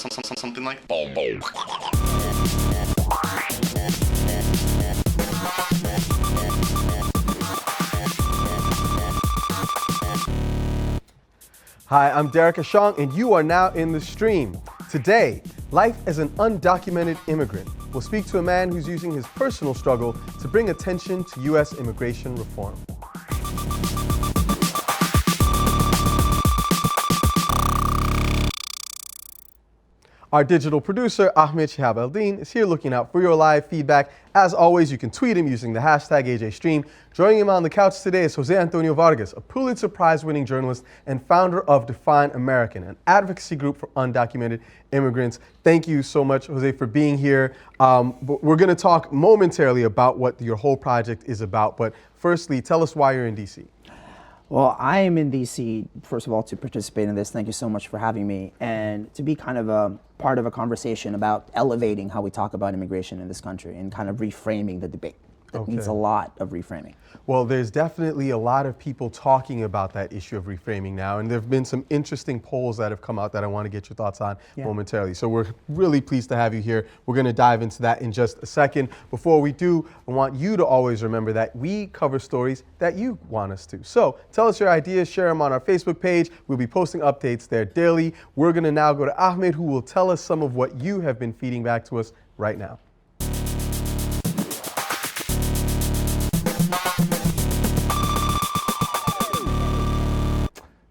something like. Hi, I'm Derek Ashong, and you are now in the stream. Today, life as an undocumented immigrant. We'll speak to a man who's using his personal struggle to bring attention to U.S. immigration reform. Our digital producer, Ahmed Shihab Eldin, is here looking out for your live feedback. As always, you can tweet him using the hashtag AJStream. Joining him on the couch today is Jose Antonio Vargas, a Pulitzer Prize-winning journalist and founder of Define American, an advocacy group for undocumented immigrants. Thank you so much, Jose, for being here. We're going to talk momentarily about what your whole project is about, but firstly, tell us why you're in D.C. Well, I am in DC, first of all, to participate in this. Thank you so much for having me. And to be kind of a part of a conversation about elevating how we talk about immigration in this country and kind of reframing the debate. That needs a lot of reframing. Well, there's definitely a lot of people talking about that issue of reframing now, and there have been some interesting polls that have come out that I want to get your thoughts on momentarily. So we're really pleased to have you here. We're going to dive into that in just a second. Before we do, I want you to always remember that we cover stories that you want us to. So tell us your ideas, share them on our Facebook page. We'll be posting updates there daily. We're going to now go to Ahmed, who will tell us some of what you have been feeding back to us right now.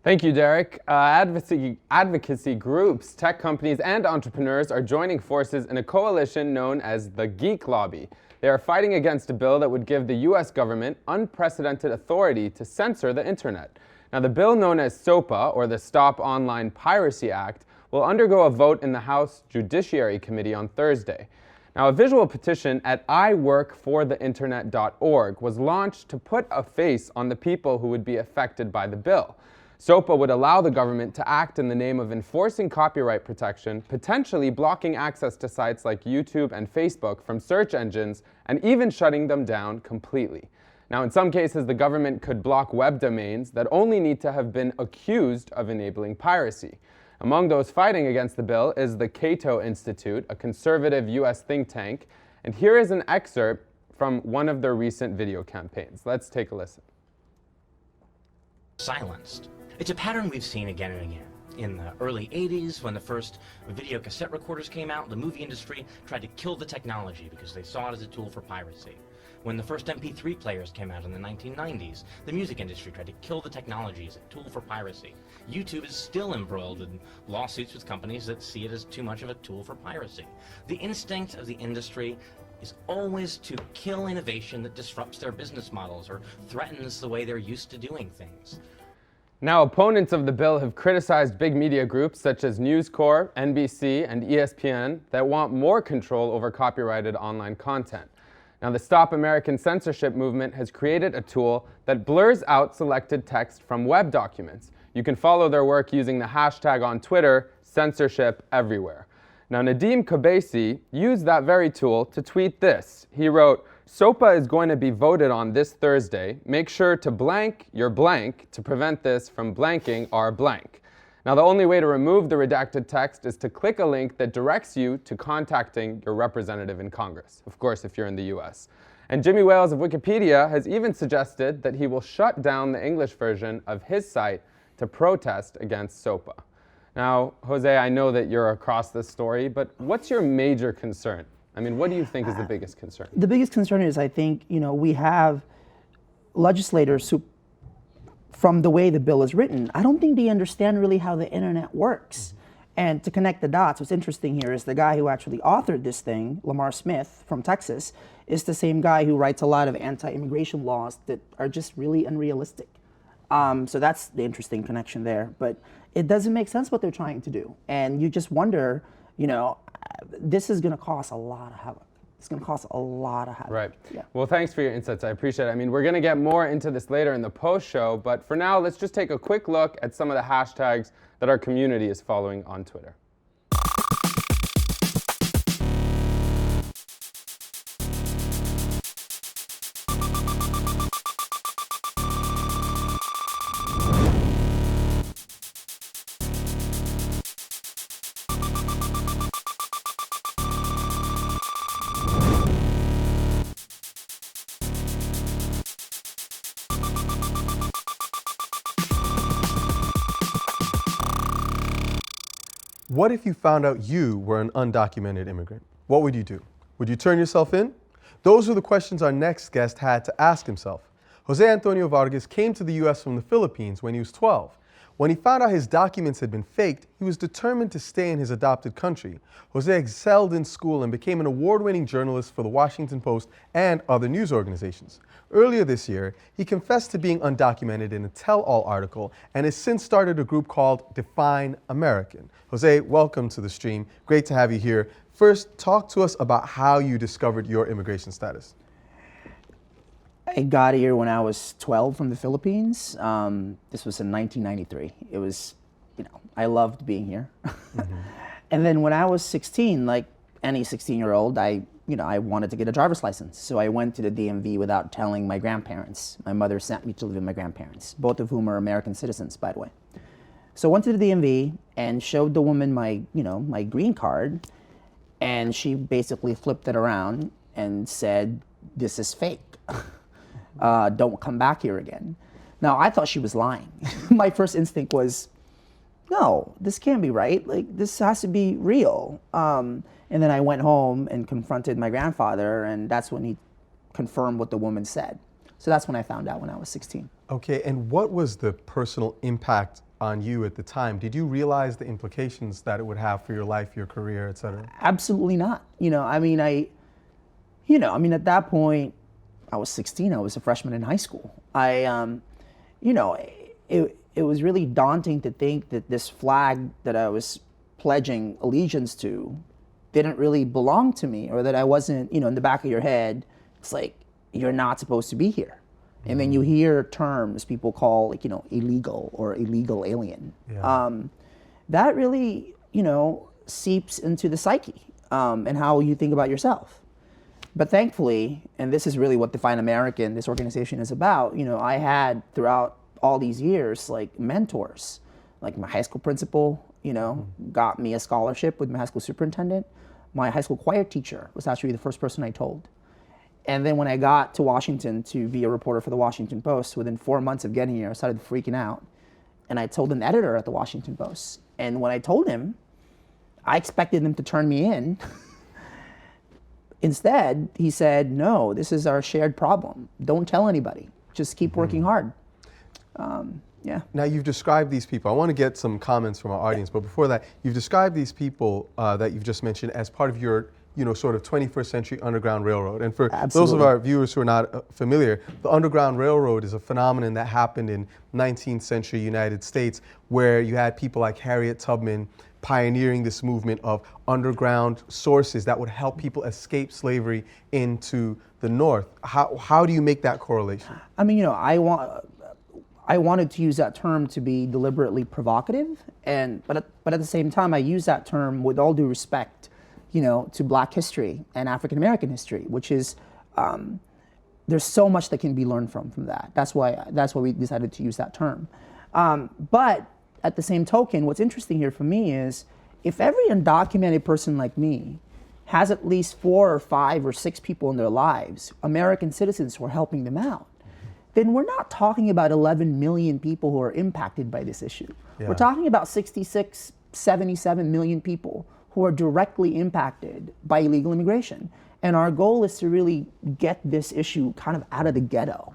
Thank you, Derek. Advocacy groups, tech companies, and entrepreneurs are joining forces in a coalition known as the Geek Lobby. They are fighting against a bill that would give the U.S. government unprecedented authority to censor the internet. Now, the bill known as SOPA, or the Stop Online Piracy Act, will undergo a vote in the House Judiciary Committee on Thursday. Now, a visual petition at iworkfortheinternet.org was launched to put a face on the people who would be affected by the bill. SOPA would allow the government to act in the name of enforcing copyright protection, potentially blocking access to sites like YouTube and Facebook from search engines, and even shutting them down completely. Now, in some cases, the government could block web domains that only need to have been accused of enabling piracy. Among those fighting against the bill is the Cato Institute, a conservative U.S. think tank. And here is an excerpt from one of their recent video campaigns. Let's take a listen. Silenced. It's a pattern we've seen again and again. In the early 80s, when the first video cassette recorders came out, the movie industry tried to kill the technology because they saw it as a tool for piracy. When the first MP3 players came out in the 1990s, the music industry tried to kill the technology as a tool for piracy. YouTube is still embroiled in lawsuits with companies that see it as too much of a tool for piracy. The instinct of the industry is always to kill innovation that disrupts their business models or threatens the way they're used to doing things. Now, opponents of the bill have criticized big media groups such as News Corp, NBC, and ESPN that want more control over copyrighted online content. Now, the Stop American Censorship movement has created a tool that blurs out selected text from web documents. You can follow their work using the hashtag on Twitter, censorship_everywhere. Now, Nadeem Qubaisi used that very tool to tweet this. He wrote, "SOPA is going to be voted on this Thursday. Make sure to blank your blank to prevent this from blanking our blank." Now, the only way to remove the redacted text is to click a link that directs you to contacting your representative in Congress, of course, if you're in the US. And Jimmy Wales of Wikipedia has even suggested that he will shut down the English version of his site to protest against SOPA. Now, Jose, I know that you're across this story, but what's your major concern? I mean, what do you think is the biggest concern? The biggest concern is, I think, we have legislators who, from the way the bill is written, I don't think they understand really how the internet works. And to connect the dots, what's interesting here is the guy who actually authored this thing, Lamar Smith from Texas, is the same guy who writes a lot of anti-immigration laws that are just really unrealistic. So that's the interesting connection there. But it doesn't make sense what they're trying to do. And you just wonder, this is going to cause a lot of havoc. It's going to cause a lot of havoc. Right. Yeah. Well, thanks for your insights. I appreciate it. I mean, we're going to get more into this later in the post show, but for now, let's just take a quick look at some of the hashtags that our community is following on Twitter. What if you found out you were an undocumented immigrant? What would you do? Would you turn yourself in? Those are the questions our next guest had to ask himself. Jose Antonio Vargas came to the U.S. from the Philippines when he was 12. When he found out his documents had been faked, he was determined to stay in his adopted country. Jose excelled in school and became an award-winning journalist for the Washington Post and other news organizations. Earlier this year, he confessed to being undocumented in a tell-all article and has since started a group called Define American. Jose, welcome to the stream. Great to have you here. First, talk to us about how you discovered your immigration status. I got here when I was 12 from the Philippines. This was in 1993. It was, I loved being here. And then when I was 16, like any 16-year-old, I wanted to get a driver's license. So I went to the DMV without telling my grandparents. My mother sent me to live with my grandparents, both of whom are American citizens, by the way. So I went to the DMV and showed the woman my green card, and she basically flipped it around and said, "This is fake. Don't come back here again." Now, I thought she was lying. My first instinct was, no, this can't be right. Like, this has to be real. And then I went home and confronted my grandfather, and that's when he confirmed what the woman said. So that's when I found out when I was 16. Okay, and what was the personal impact on you at the time? Did you realize the implications that it would have for your life, your career, et cetera? Absolutely not. At that point, I was 16. I was a freshman in high school. It was really daunting to think that this flag that I was pledging allegiance to didn't really belong to me, or that I wasn't, in the back of your head, it's like, you're not supposed to be here. And then you hear terms people call, illegal or illegal alien. Yeah. That really, seeps into the psyche and how you think about yourself. But thankfully, and this is really what Define American, this organization, is about, I had throughout all these years, mentors, like my high school principal, got me a scholarship with my high school superintendent. My high school choir teacher was actually the first person I told. And then when I got to Washington to be a reporter for the Washington Post, within 4 months of getting here, I started freaking out. And I told an editor at the Washington Post. And when I told him, I expected him to turn me in. Instead, he said, "No, this is our shared problem. Don't tell anybody. Just keep working hard." Yeah. Now, you've described these people. I want to get some comments from our audience, but before that, you've described these people that you've just mentioned as part of your, sort of 21st century Underground Railroad. And for those of our viewers who are not familiar, the Underground Railroad is a phenomenon that happened in 19th century United States, where you had people like Harriet Tubman pioneering this movement of underground sources that would help people escape slavery into the North. How do you make that correlation? I wanted to use that term to be deliberately provocative, but at the same time, I use that term with all due respect, to Black history and African American history, which is there's so much that can be learned from that. That's why we decided to use that term. But at the same token, what's interesting here for me is if every undocumented person like me has at least 4 or 5 or 6 people in their lives, American citizens who are helping them out, then we're not talking about 11 million people who are impacted by this issue. Yeah. We're talking about 66, 77 million people who are directly impacted by illegal immigration. And our goal is to really get this issue kind of out of the ghetto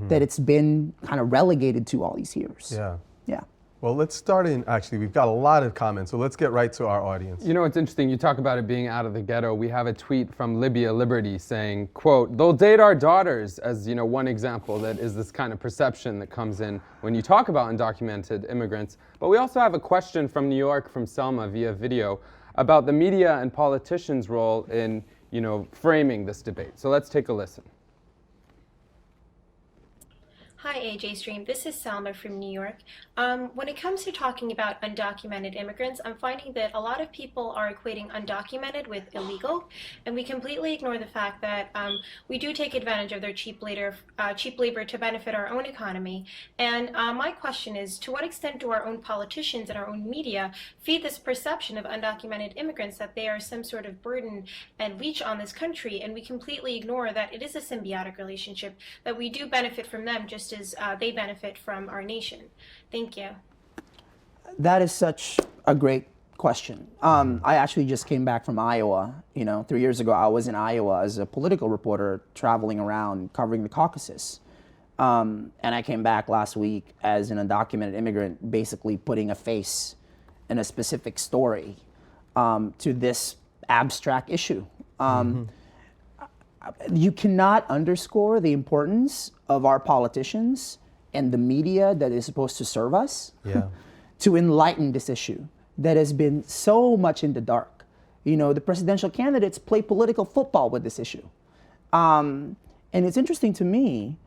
that it's been kind of relegated to all these years. Yeah. Yeah. Well, let's start in, actually, we've got a lot of comments, so let's get right to our audience. It's interesting, you talk about it being out of the ghetto. We have a tweet from Libya Liberty saying, quote, "They'll date our daughters," as one example that is this kind of perception that comes in when you talk about undocumented immigrants. But we also have a question from New York from Selma via video about the media and politicians' role in, framing this debate. So let's take a listen. Hi AJ Stream, this is Salma from New York. When it comes to talking about undocumented immigrants, I'm finding that a lot of people are equating undocumented with illegal, and we completely ignore the fact that we do take advantage of their cheap labor to benefit our own economy. And my question is, to what extent do our own politicians and our own media feed this perception of undocumented immigrants that they are some sort of burden and leech on this country, and we completely ignore that it is a symbiotic relationship, that we do benefit from them just as they benefit from our nation. Thank you. That is such a great question. I actually just came back from Iowa. 3 years ago, I was in Iowa as a political reporter traveling around covering the Caucasus. And I came back last week as an undocumented immigrant, basically putting a face in a specific story to this abstract issue. You cannot underscore the importance of our politicians and the media that is supposed to serve us to enlighten this issue that has been so much in the dark. The presidential candidates play political football with this issue. And it's interesting to me,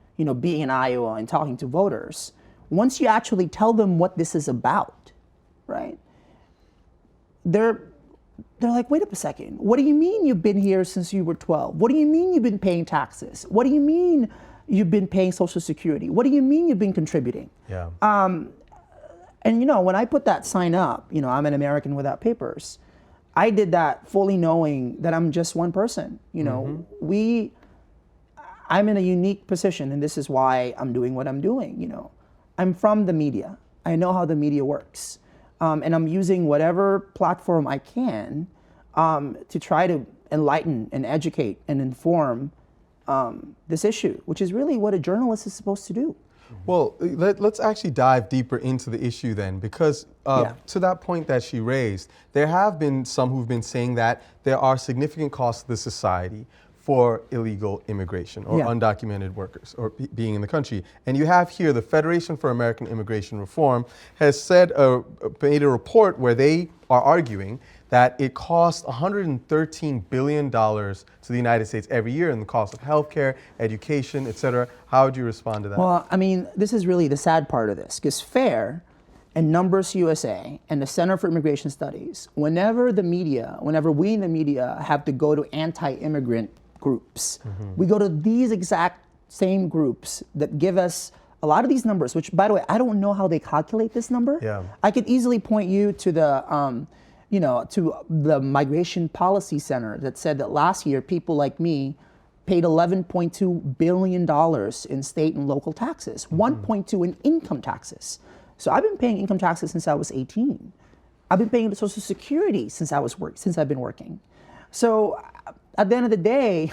being in Iowa and talking to voters, once you actually tell them what this is about, right? They're like, wait up a second. What do you mean you've been here since you were 12? What do you mean you've been paying taxes? What do you mean you've been paying Social Security? What do you mean you've been contributing? Yeah. And when I put that sign up, I'm an American without papers. I did that fully knowing that I'm just one person. I'm in a unique position, and this is why I'm doing what I'm doing. I'm from the media. I know how the media works. And I'm using whatever platform I can to try to enlighten and educate and inform this issue, which is really what a journalist is supposed to do. Well, let's actually dive deeper into the issue then, because to that point that she raised, there have been some who've been saying that there are significant costs to the society for illegal immigration or undocumented workers or being in the country. And you have here the Federation for American Immigration Reform has made a report where they are arguing that it costs $113 billion to the United States every year in the cost of healthcare, education, et cetera. How would you respond to that? Well, this is really the sad part of this, because FAIR and Numbers USA and the Center for Immigration Studies, whenever we in the media have to go to anti-immigrant groups, we go to these exact same groups that give us a lot of these numbers, which, by the way, I don't know how they calculate this number. Yeah. I could easily point you to the Migration Policy Center that said that last year people like me paid $11.2 billion in state and local taxes, 1.2 in income taxes. So I've been paying income taxes since I was 18. I've been paying Social Security since I've been working. So at the end of the day,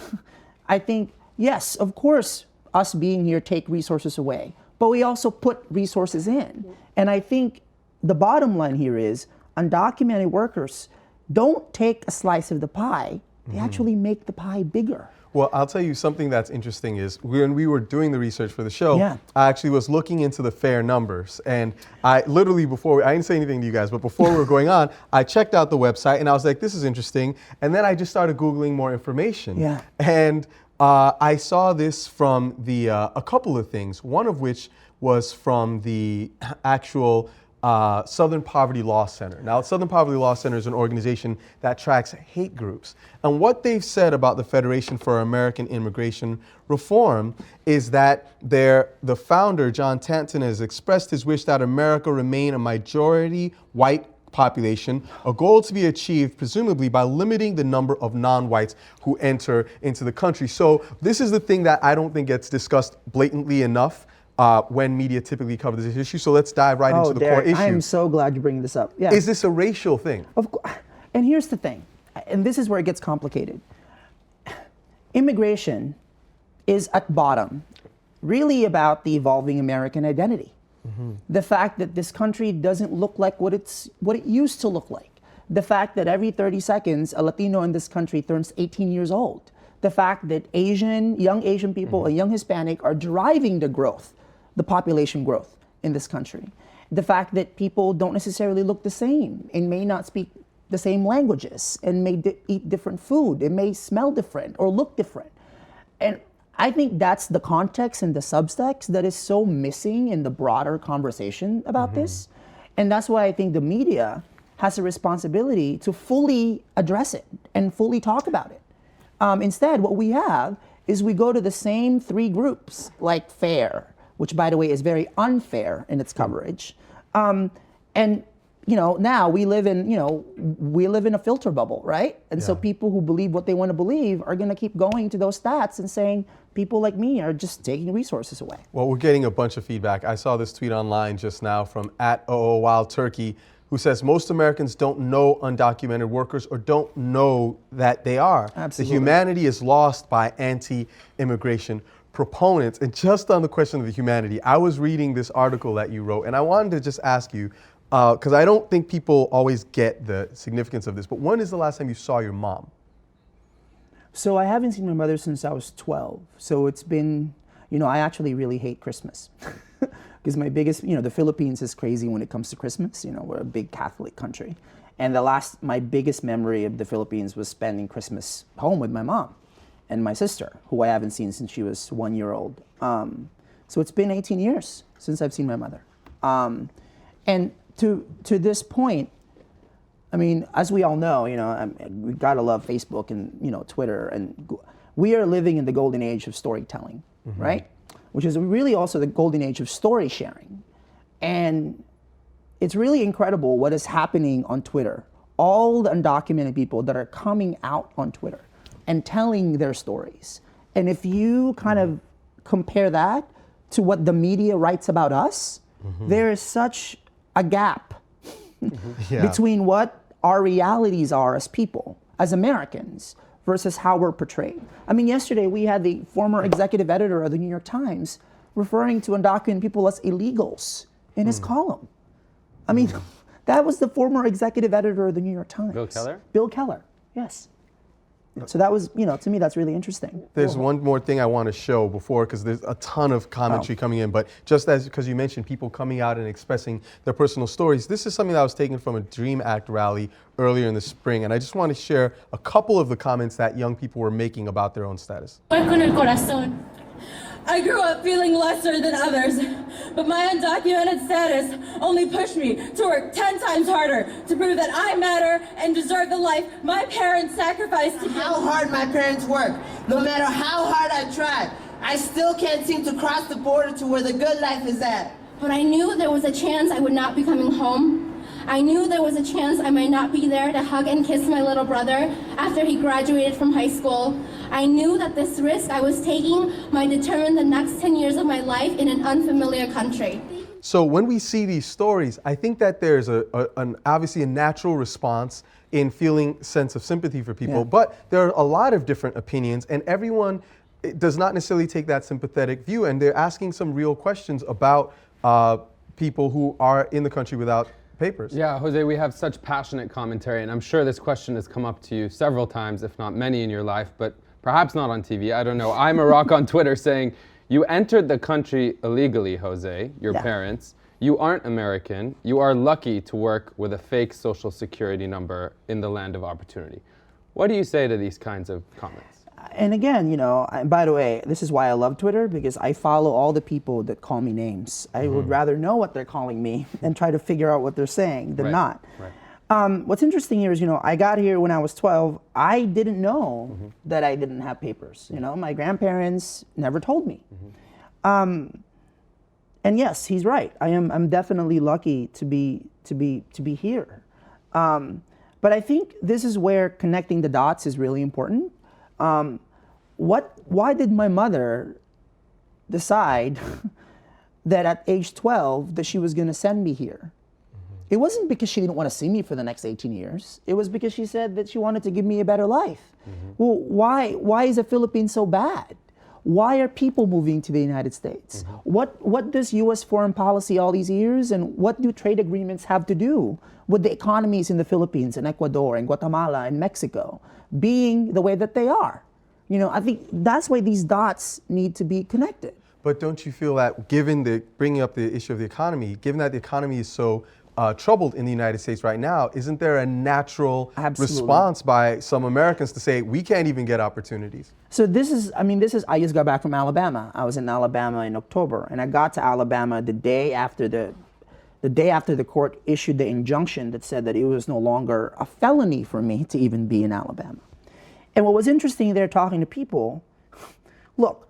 I think, yes, of course, us being here take resources away, but we also put resources in. And I think the bottom line here is undocumented workers don't take a slice of the pie, they actually make the pie bigger. Well, I'll tell you something that's interesting is when we were doing the research for the show, I actually was looking into the FAIR numbers. And I literally I didn't say anything to you guys, but before we were going on, I checked out the website and I was like, this is interesting. And then I just started Googling more information. Yeah. And I saw this from a couple of things, one of which was from the actual Southern Poverty Law Center. Now, Southern Poverty Law Center is an organization that tracks hate groups. And what they've said about the Federation for American Immigration Reform is that the founder, John Tanton, has expressed his wish that America remain a majority white population, a goal to be achieved presumably by limiting the number of non-whites who enter into the country. So this is the thing that I don't think gets discussed blatantly enough when media typically cover this issue. So let's dive right into the core issue. I am so glad you're bringing this up. Yeah. Is this a racial thing? Of course. And here's the thing, and this is where it gets complicated. Immigration is at bottom really about the evolving American identity. The fact that this country doesn't look like what it used to look like. The fact that every 30 seconds a Latino in this country turns 18 years old. The fact that young Asian people and young Hispanic are driving the population growth in this country. The fact that people don't necessarily look the same and may not speak the same languages and may eat different food. It may smell different or look different. And I think that's the context and the subtext that is so missing in the broader conversation about this. And that's why I think the media has a responsibility to fully address it and fully talk about it. Instead, what we have is we go to the same three groups, like FAIR, which, by the way, is very unfair in its coverage. And now we live in a filter bubble, right? And so people who believe what they want to believe are going to keep going to those stats and saying people like me are just taking resources away. Well, we're getting a bunch of feedback. I saw this tweet online just now from @OOWildTurkey, who says most Americans don't know undocumented workers or don't know that they are. Absolutely. The humanity is lost by anti-immigration proponents. And just on the question of the humanity, I was reading this article that you wrote, and I wanted to just ask you, because I don't think people always get the significance of this, but when is the last time you saw your mom? So I haven't seen my mother since I was 12. So it's been, I actually really hate Christmas. Because my biggest, the Philippines is crazy when it comes to Christmas. We're a big Catholic country. And my biggest memory of the Philippines was spending Christmas home with my mom and my sister, who I haven't seen since she was 1 year old. So it's been 18 years since I've seen my mother. And to this point, I mean, as we all know, we gotta love Facebook and Twitter, and we are living in the golden age of storytelling, right? Which is really also the golden age of story sharing. And it's really incredible what is happening on Twitter. All the undocumented people that are coming out on Twitter and telling their stories. And if you kind of compare that to what the media writes about us, there is such a gap between what our realities are as people, as Americans, versus how we're portrayed. I mean, yesterday we had the former executive editor of the New York Times referring to undocumented people as illegals in his column. I mean, that was the former executive editor of the New York Times. Bill Keller? Bill Keller, yes. So that was, to me, that's really interesting. There's one more thing I want to show before, because there's a ton of commentary coming in, but just because you mentioned people coming out and expressing their personal stories, this is something that was taken from a DREAM Act rally earlier in the spring, and I just want to share a couple of the comments that young people were making about their own status. Con el corazón. I grew up feeling lesser than others, but my undocumented status only pushed me to work 10 times harder to prove that I matter and deserve the life my parents sacrificed to how hard my parents work. No matter how hard I try, I still can't seem to cross the border to where the good life is at. But I knew there was a chance I would not be coming home. I knew there was a chance I might not be there to hug and kiss my little brother after he graduated from high school. I knew that this risk I was taking might determine the next 10 years of my life in an unfamiliar country. So when we see these stories, I think that there's obviously a natural response in feeling sense of sympathy for people, but there are a lot of different opinions, and everyone does not necessarily take that sympathetic view, and they're asking some real questions about people who are in the country without papers. Yeah, Jose, we have such passionate commentary, and I'm sure this question has come up to you several times, if not many in your life, but perhaps not on TV, I don't know. I'm a rock on Twitter saying, you entered the country illegally, Jose, your parents. You aren't American. You are lucky to work with a fake social security number in the land of opportunity. What do you say to these kinds of comments? And again, by the way, this is why I love Twitter, because I follow all the people that call me names. I would rather know what they're calling me and try to figure out what they're saying than not. What's interesting here is, I got here when I was 12. I didn't know that I didn't have papers. My grandparents never told me. And yes, he's right. I'm definitely lucky to be here. But I think this is where connecting the dots is really important. Why did my mother decide that at age 12 that she was going to send me here? It wasn't because she didn't want to see me for the next 18 years. It was because she said that she wanted to give me a better life. Well, why is the Philippines so bad? Why are people moving to the United States? What does U.S. foreign policy all these years, and what do trade agreements have to do with the economies in the Philippines and Ecuador and Guatemala and Mexico being the way that they are? I think that's why these dots need to be connected. But don't you feel that, bringing up the issue of the economy, given that the economy is so troubled in the United States right now, isn't there a natural response by some Americans to say, we can't even get opportunities? So I just got back from Alabama. I was in Alabama in October, and I got to Alabama the day after the court issued the injunction that said that it was no longer a felony for me to even be in Alabama. And what was interesting there talking to people, look,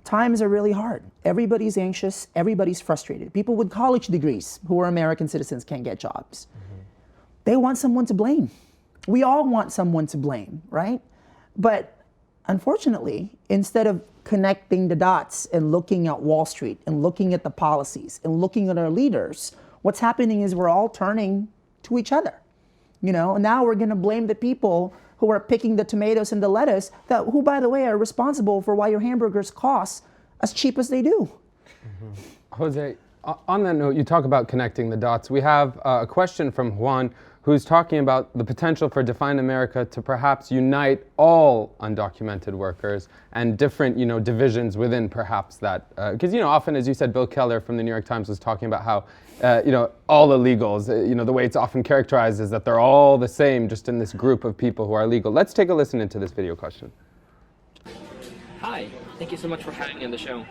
times are really hard. Everybody's anxious, everybody's frustrated. People with college degrees who are American citizens can't get jobs. They want someone to blame. We all want someone to blame, right? But unfortunately, instead of connecting the dots and looking at Wall Street and looking at the policies and looking at our leaders, What's happening is we're all turning to each other. You know, and now we're going to blame the people who are picking the tomatoes and the lettuce, who, by the way, are responsible for why your hamburgers cost as cheap as they do. Jose, on that note, you talk about connecting the dots. We have a question from Juan, who's talking about the potential for Define America to perhaps unite all undocumented workers and different, divisions within perhaps that. Because, often, as you said, Bill Keller from the New York Times was talking about how, all illegals, the way it's often characterized is that they're all the same, just in this group of people who are illegal. Let's take a listen into this video question. Hi, thank you so much for having me on the show.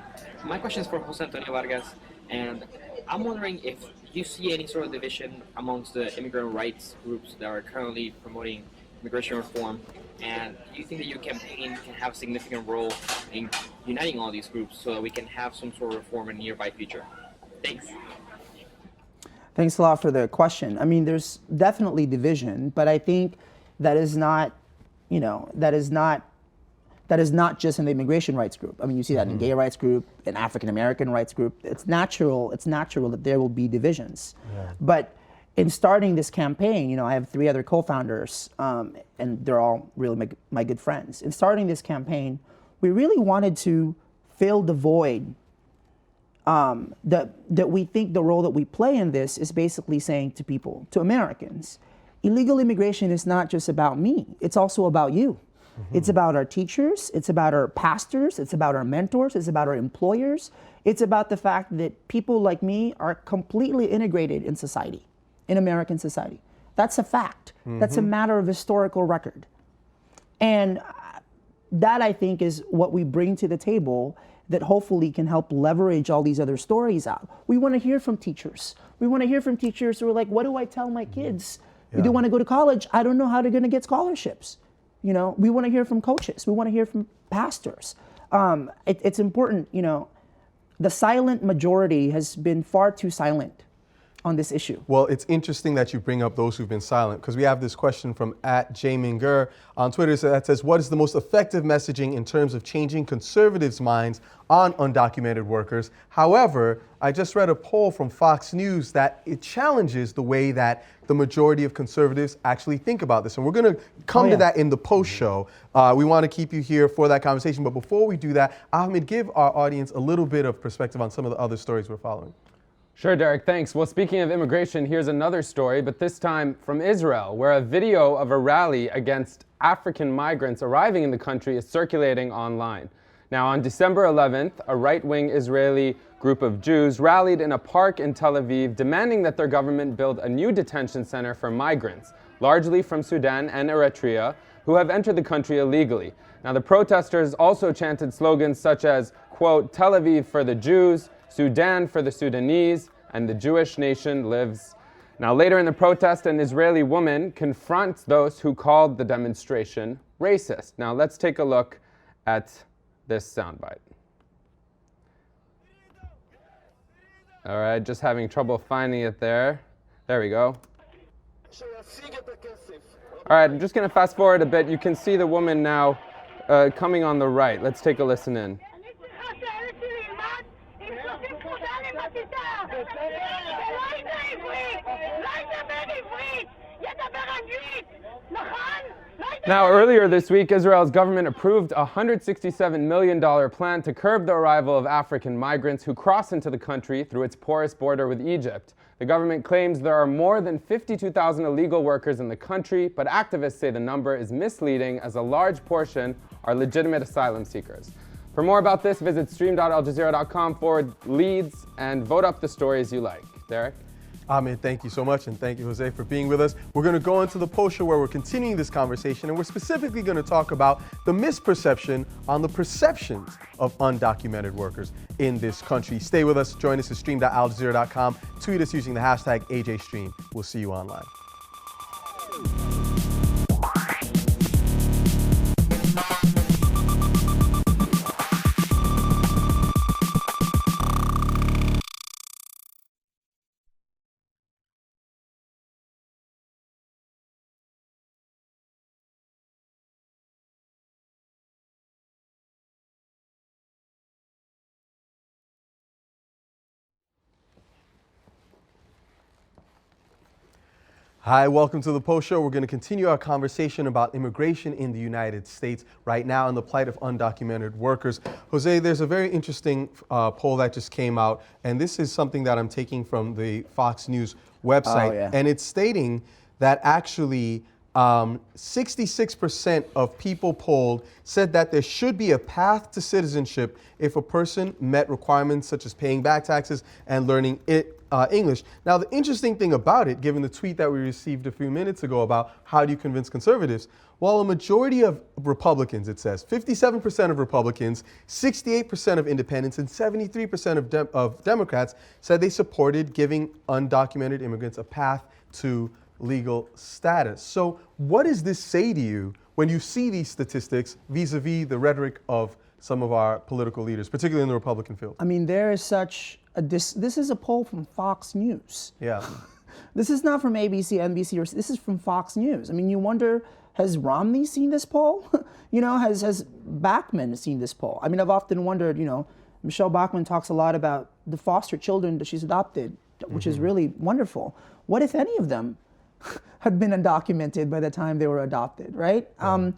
My question is for Jose Antonio Vargas, and I'm wondering if you see any sort of division amongst the immigrant rights groups that are currently promoting immigration reform, and do you think that your campaign can have a significant role in uniting all these groups so that we can have some sort of reform in the nearby future? Thanks. Thanks a lot for the question. I mean, there's definitely division, but I think that is not, that is not just in the immigration rights group. I mean, you see that in gay rights group, in African American rights group. It's natural that there will be divisions. Yeah. But in starting this campaign, I have 3 other co-founders, and they're all really my good friends. In starting this campaign, we really wanted to fill the void that we think the role that we play in this is basically saying to people, to Americans, illegal immigration is not just about me, it's also about you. It's about our teachers, it's about our pastors, it's about our mentors, it's about our employers. It's about the fact that people like me are completely integrated in society, in American society. That's a fact. That's a matter of historical record. And that, I think, is what we bring to the table that hopefully can help leverage all these other stories out. We want to hear from teachers. We want to hear from teachers who are like, what do I tell my kids? Yeah. They want to go to college. I don't know how they're going to get scholarships. We want to hear from coaches. We want to hear from pastors. It's important, the silent majority has been far too silent on this issue. Well, it's interesting that you bring up those who've been silent, because we have this question from @Jaminger on Twitter that says, what is the most effective messaging in terms of changing conservatives' minds on undocumented workers? However, I just read a poll from Fox News that it challenges the way that the majority of conservatives actually think about this. And we're going to come to that in the post show. We want to keep you here for that conversation. But before we do that, Ahmed, give our audience a little bit of perspective on some of the other stories we're following. Sure, Derek, thanks. Well, speaking of immigration, here's another story, but this time from Israel, where a video of a rally against African migrants arriving in the country is circulating online. Now, on December 11th, a right-wing Israeli group of Jews rallied in a park in Tel Aviv, demanding that their government build a new detention center for migrants, largely from Sudan and Eritrea, who have entered the country illegally. Now, the protesters also chanted slogans such as, quote, Tel Aviv for the Jews, Sudan for the Sudanese, and the Jewish nation lives. Now, later in the protest, an Israeli woman confronts those who called the demonstration racist. Now, let's take a look at this soundbite. All right, just having trouble finding it there. There we go. All right, I'm just going to fast forward a bit. You can see the woman now coming on the right. Let's take a listen in. Now, earlier this week, Israel's government approved a $167 million plan to curb the arrival of African migrants who cross into the country through its porous border with Egypt. The government claims there are more than 52,000 illegal workers in the country, but activists say the number is misleading as a large portion are legitimate asylum seekers. For more about this, visit stream.aljazeera.com/leads and vote up the stories you like. Derek? Ahmed, thank you so much, and thank you, Jose, for being with us. We're going to go into the post show where we're continuing this conversation, and we're specifically going to talk about the misperception on the perceptions of undocumented workers in this country. Stay with us. Join us at stream.aljazeera.com. Tweet us using the hashtag AJStream. We'll see you online. Hi, welcome to the Post Show. We're going to continue our conversation about immigration in the United States right now and the plight of undocumented workers. Jose, there's a very interesting poll that just came out, and this is something that I'm taking from the Fox News website, and it's stating that actually 66% of people polled said that there should be a path to citizenship if a person met requirements such as paying back taxes and learning English. Now, the interesting thing about it, given the tweet that we received a few minutes ago about how do you convince conservatives, while a majority of Republicans, it says, 57% of Republicans, 68% of independents, and 73% of Democrats said they supported giving undocumented immigrants a path to legal status. So what does this say to you when you see these statistics vis-a-vis the rhetoric of some of our political leaders, particularly in the Republican field? I mean, there is such a this is a poll from Fox News. Yeah. This is not from ABC, NBC, or this is from Fox News. I mean, you wonder, has Romney seen this poll? Has Bachmann seen this poll? I mean, I've often wondered, Michelle Bachmann talks a lot about the foster children that she's adopted, which is really wonderful. What if any of them had been undocumented by the time they were adopted, right? Yeah.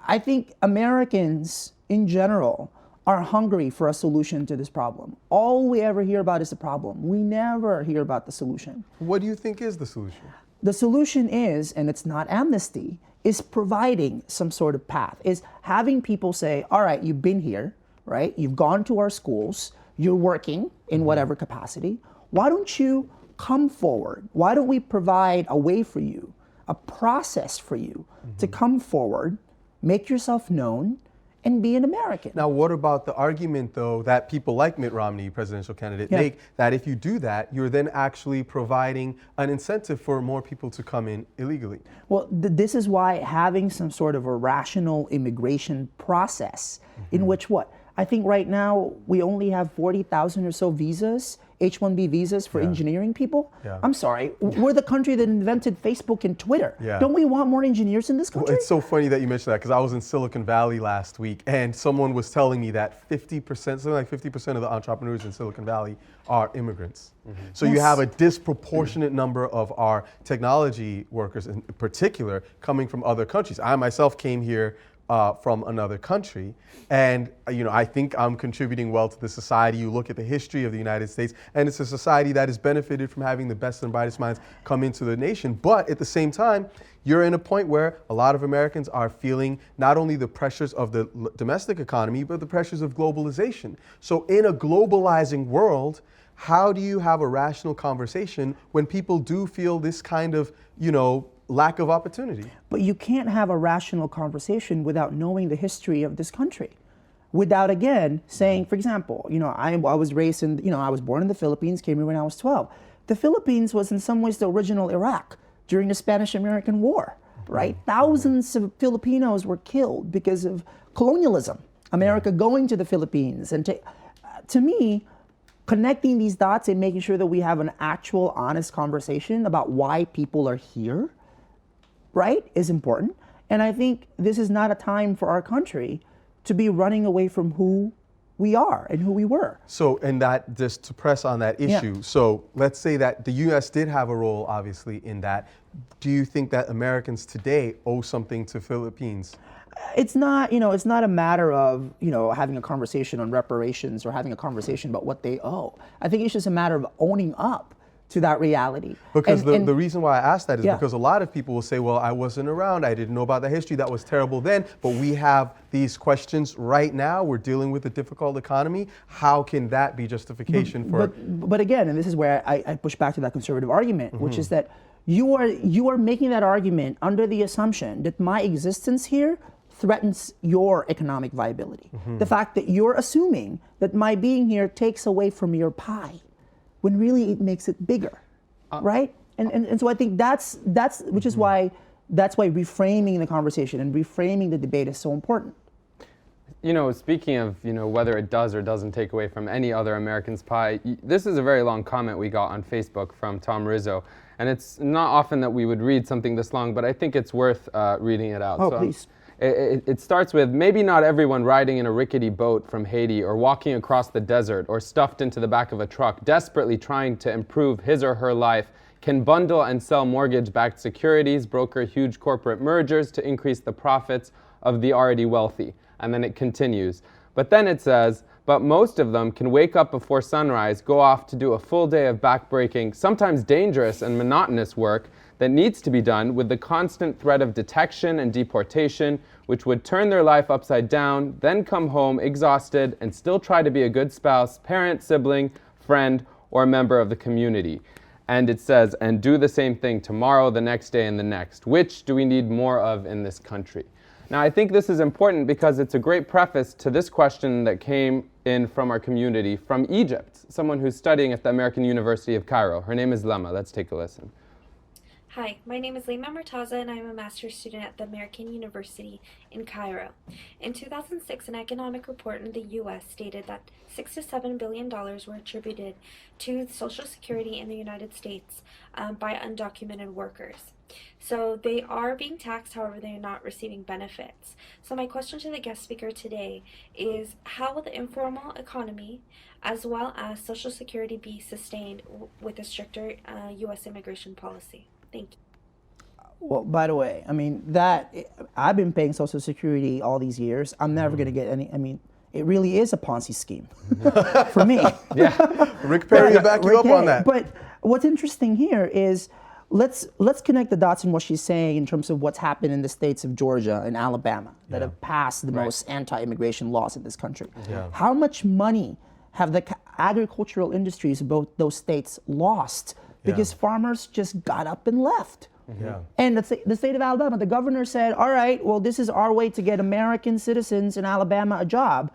I think Americans in general are hungry for a solution to this problem. All we ever hear about is the problem. We never hear about the solution. What do you think is the solution? The solution is, and it's not amnesty, is providing some sort of path, is having people say, all right, you've been here, right? You've gone to our schools, you're working in whatever capacity. Why don't you come forward? Why don't we provide a way for you, a process for you to come forward, make yourself known, and be an American? Now, what about the argument, though, that people like Mitt Romney, presidential candidate, make, that if you do that, you're then actually providing an incentive for more people to come in illegally? Well, this is why having some sort of a rational immigration process in which I think right now we only have 40,000 or so visas, H-1B visas for engineering people. I'm sorry, we're the country that invented Facebook and Twitter. Don't we want more engineers in this country? Well, it's so funny that you mentioned that, because I was in Silicon Valley last week and someone was telling me that 50% of the entrepreneurs in Silicon Valley are immigrants. So you have a disproportionate number of our technology workers in particular coming from other countries. I myself came here from another country, and I think I'm contributing well to the society. You look at the history of the United States, and it's a society that has benefited from having the best and brightest minds come into the nation. But at the same time, you're in a point where a lot of Americans are feeling not only the pressures of the domestic economy, but the pressures of globalization. So in a globalizing world, how do you have a rational conversation when people do feel this kind of, lack of opportunity? But you can't have a rational conversation without knowing the history of this country. Without, again, saying, for example, I was raised in, I was born in the Philippines, came here when I was 12. The Philippines was in some ways the original Iraq during the Spanish-American War, right? Thousands of Filipinos were killed because of colonialism, America going to the Philippines. And to me, connecting these dots and making sure that we have an actual, honest conversation about why people are here, right, is important. And I think this is not a time for our country to be running away from who we are and who we were. So, and that, just to press on that issue, so let's say that the U.S. did have a role, obviously, in that. Do you think that Americans today owe something to Philippines? It's not, it's not a matter of, having a conversation on reparations or having a conversation about what they owe. I think it's just a matter of owning up to that reality. Because the reason why I asked that is because a lot of people will say, well, I wasn't around, I didn't know about the history, that was terrible then, but we have these questions right now, we're dealing with a difficult economy. How can that be justification for... But again, and this is where I push back to that conservative argument, which is that you are making that argument under the assumption that my existence here threatens your economic viability. The fact that you're assuming that my being here takes away from your pie, when really it makes it bigger, right? And so I think that's which is why reframing the conversation and reframing the debate is so important. Speaking of, whether it does or doesn't take away from any other American's pie, this is a very long comment we got on Facebook from Tom Rizzo. And it's not often that we would read something this long, but I think it's worth reading it out. Oh, so, please. It starts with, maybe not everyone riding in a rickety boat from Haiti or walking across the desert or stuffed into the back of a truck, desperately trying to improve his or her life, can bundle and sell mortgage-backed securities, broker huge corporate mergers to increase the profits of the already wealthy. And then it continues. But then it says, but most of them can wake up before sunrise, go off to do a full day of backbreaking, sometimes dangerous and monotonous work that needs to be done with the constant threat of detection and deportation, which would turn their life upside down, then come home exhausted and still try to be a good spouse, parent, sibling, friend, or member of the community. And it says, and do the same thing tomorrow, the next day, and the next. Which do we need more of in this country? Now, I think this is important because it's a great preface to this question that came in from our community from Egypt, someone who's studying at the American University of Cairo. Her name is Lema. Let's take a listen. Hi, my name is Lema Murtaza and I'm a master's student at the American University in Cairo. In 2006, an economic report in the U.S. stated that $6 to $7 billion were attributed to Social Security in the United States by undocumented workers. So they are being taxed, however, they are not receiving benefits. So my question to the guest speaker today is, how will the informal economy as well as Social Security be sustained with a stricter U.S. immigration policy? Thank you. Well, by the way, I mean, I've been paying Social Security all these years. I'm never going to get any, I mean, it really is a Ponzi scheme for me. Yeah, Rick Perry will back you up on that. But what's interesting here is, let's connect the dots in what she's saying in terms of what's happened in the states of Georgia and Alabama that have passed the most anti-immigration laws in this country. Yeah. How much money have the agricultural industries of both those states lost because farmers just got up and left? Yeah. And the state of Alabama, the governor said, all right, well, this is our way to get American citizens in Alabama a job.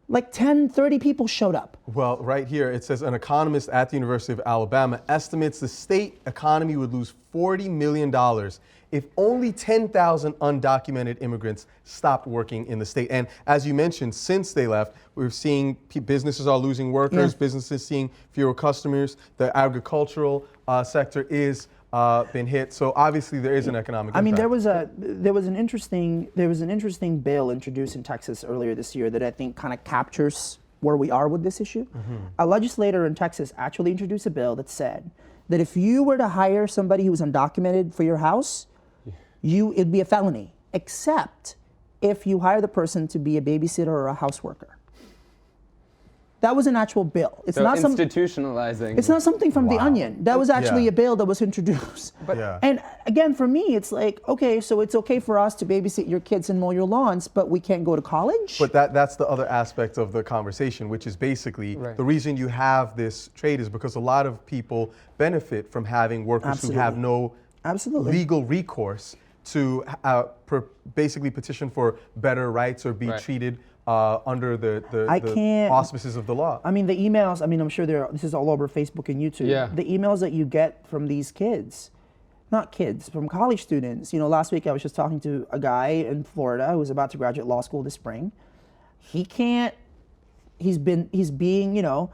Like 10, 30 people showed up. Well, right here, it says an economist at the University of Alabama estimates the state economy would lose $40 million if only 10,000 undocumented immigrants stopped working in the state. And as you mentioned, since they left, we're seeing businesses are losing workers, businesses seeing fewer customers. The agricultural sector is been hit. So obviously there is an economic impact. I mean, there was an interesting bill introduced in Texas earlier this year that I think kind of captures where we are with this issue. A legislator in Texas actually introduced a bill that said that if you were to hire somebody who was undocumented for your house, it'd be a felony, except if you hire the person to be a babysitter or a house worker. That was an actual bill. It's not institutionalizing. It's not something from The Onion. That was actually a bill that was introduced. And again, for me, it's like, okay, so it's okay for us to babysit your kids and mow your lawns, but we can't go to college? But that's the other aspect of the conversation, which is basically the reason you have this trade is because a lot of people benefit from having workers who have no legal recourse to basically petition for better rights or be treated under the auspices of the law. I mean, the emails, I mean, I'm sure this is all over Facebook and YouTube. Yeah. The emails that you get from these kids, not kids, from college students. You know, last week I was just talking to a guy in Florida who was about to graduate law school this spring. He's being, you know,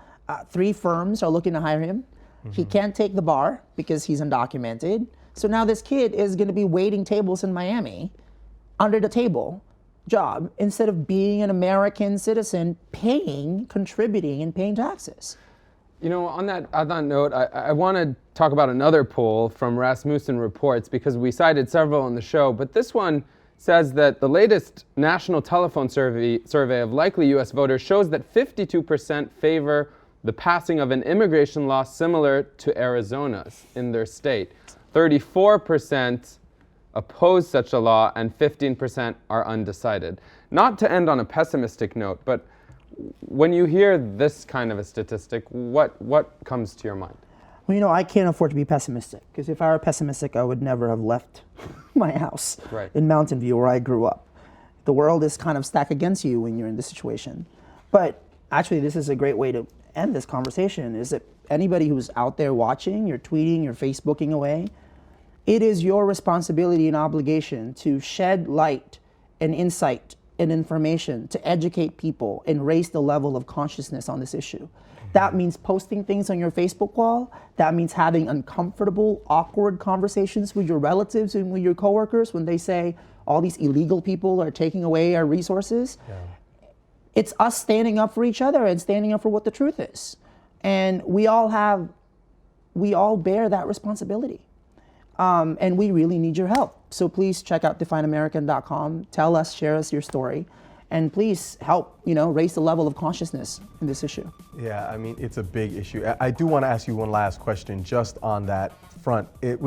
3 firms are looking to hire him. He can't take the bar because he's undocumented. So now this kid is going to be waiting tables in Miami under the table job instead of being an American citizen contributing and paying taxes. You know, on that note, I want to talk about another poll from Rasmussen Reports because we cited several on the show, but this one says that the latest national telephone survey of likely U.S. voters shows that 52% favor the passing of an immigration law similar to Arizona's in their state. 34% oppose such a law, and 15% are undecided. Not to end on a pessimistic note, but when you hear this kind of a statistic, what comes to your mind? Well, you know, I can't afford to be pessimistic, because if I were pessimistic, I would never have left my house in Mountain View where I grew up. The world is kind of stacked against you when you're in this situation. But actually, this is a great way to end this conversation, is that anybody who's out there watching, you're tweeting, you're Facebooking away, it is your responsibility and obligation to shed light and insight and information to educate people and raise the level of consciousness on this issue. That means posting things on your Facebook wall. That means having uncomfortable, awkward conversations with your relatives and with your coworkers when they say all these illegal people are taking away our resources. It's us standing up for each other and standing up for what the truth is. And we all have we all bear that responsibility. And we really need your help. So please check out defineamerican.com. Tell us, share us your story, and please help, raise the level of consciousness in this issue. Yeah, I mean, it's a big issue. I do want to ask you one last question just on that front, it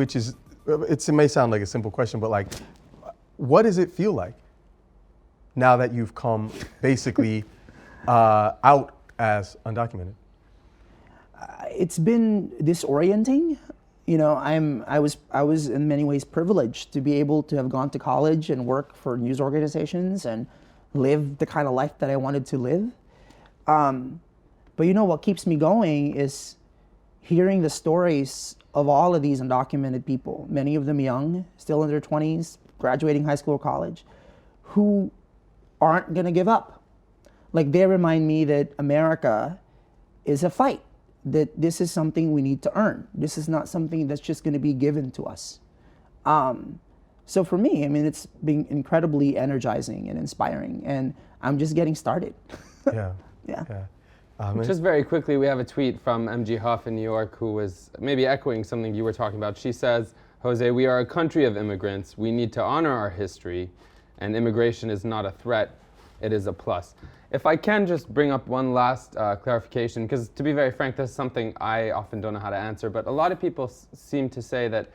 may sound like a simple question, but like, what does it feel like now that you've come basically out as undocumented? It's been disorienting. I was in many ways privileged to be able to have gone to college and work for news organizations and live the kind of life that I wanted to live. But what keeps me going is hearing the stories of all of these undocumented people, many of them young, still in their 20s, graduating high school or college, who aren't gonna give up. Like, they remind me that America is a fight, that this is something we need to earn. This is not something that's just gonna be given to us. So for me, it's been incredibly energizing and inspiring, and I'm just getting started. Yeah. Just very quickly, we have a tweet from MG Huff in New York who was maybe echoing something you were talking about. She says, Jose, we are a country of immigrants. We need to honor our history, and immigration is not a threat, it is a plus. If I can just bring up one last clarification, because to be very frank, this is something I often don't know how to answer, but a lot of people seem to say that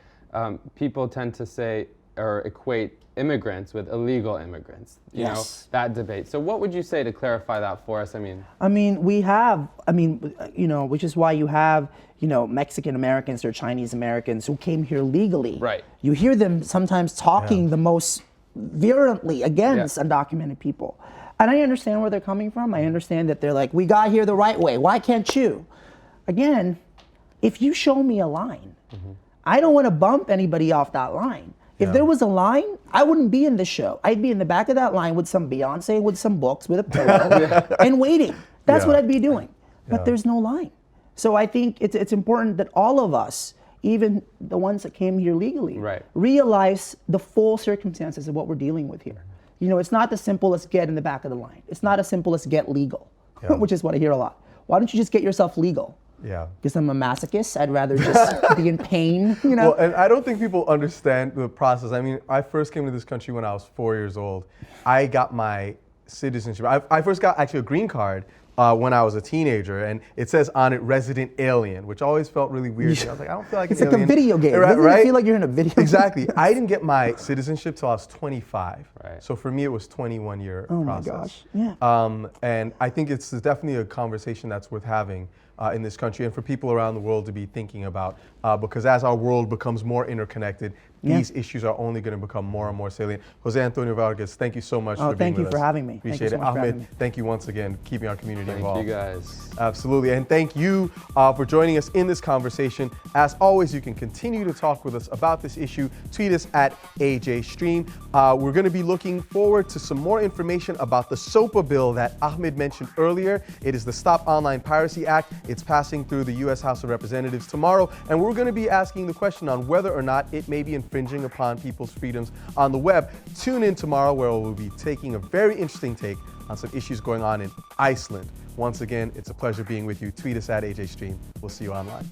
people tend to say or equate immigrants with illegal immigrants, you know, that debate. So what would you say to clarify that for us? Which is why you have, Mexican Americans or Chinese Americans who came here legally. Right. You hear them sometimes talking the most virulently against undocumented people. And I understand where they're coming from. I understand that they're like, we got here the right way. Why can't you? Again, if you show me a line, I don't want to bump anybody off that line. If there was a line, I wouldn't be in the show. I'd be in the back of that line with some Beyonce, with some books, with a pillow, and waiting. That's what I'd be doing. But there's no line. So I think it's important that all of us, even the ones that came here legally, realize the full circumstances of what we're dealing with here. It's not as simple as get in the back of the line. It's not as simple as get legal, which is what I hear a lot. Why don't you just get yourself legal? Because I'm a masochist. I'd rather just be in pain, Well, and I don't think people understand the process. I first came to this country when I was 4 years old. I got my citizenship. I first got actually a green card when I was a teenager, and it says on it resident alien, which always felt really weird. I was like, I don't feel like it's an alien. It's like a video game. Doesn't it feel like you're in a video game? Exactly. I didn't get my citizenship till I was 25. So for me, it was 21-year process. Oh my gosh. Yeah. And I think it's definitely a conversation that's worth having in this country, and for people around the world to be thinking about, because as our world becomes more interconnected, these issues are only going to become more and more salient. Jose Antonio Vargas, thank you so much for being with us. Thank you for having me. Appreciate it. Ahmed, thank you once again, keeping our community involved. Thank you guys. Absolutely, and thank you for joining us in this conversation. As always, you can continue to talk with us about this issue. Tweet us at AJStream. We're going to be looking forward to some more information about the SOPA bill that Ahmed mentioned earlier. It is the Stop Online Piracy Act. It's passing through the U.S. House of Representatives tomorrow, and we're going to be asking the question on whether or not it may be infringing upon people's freedoms on the web. Tune in tomorrow, where we'll be taking a very interesting take on some issues going on in Iceland. Once again, it's a pleasure being with you. Tweet us at AJStream. We'll see you online.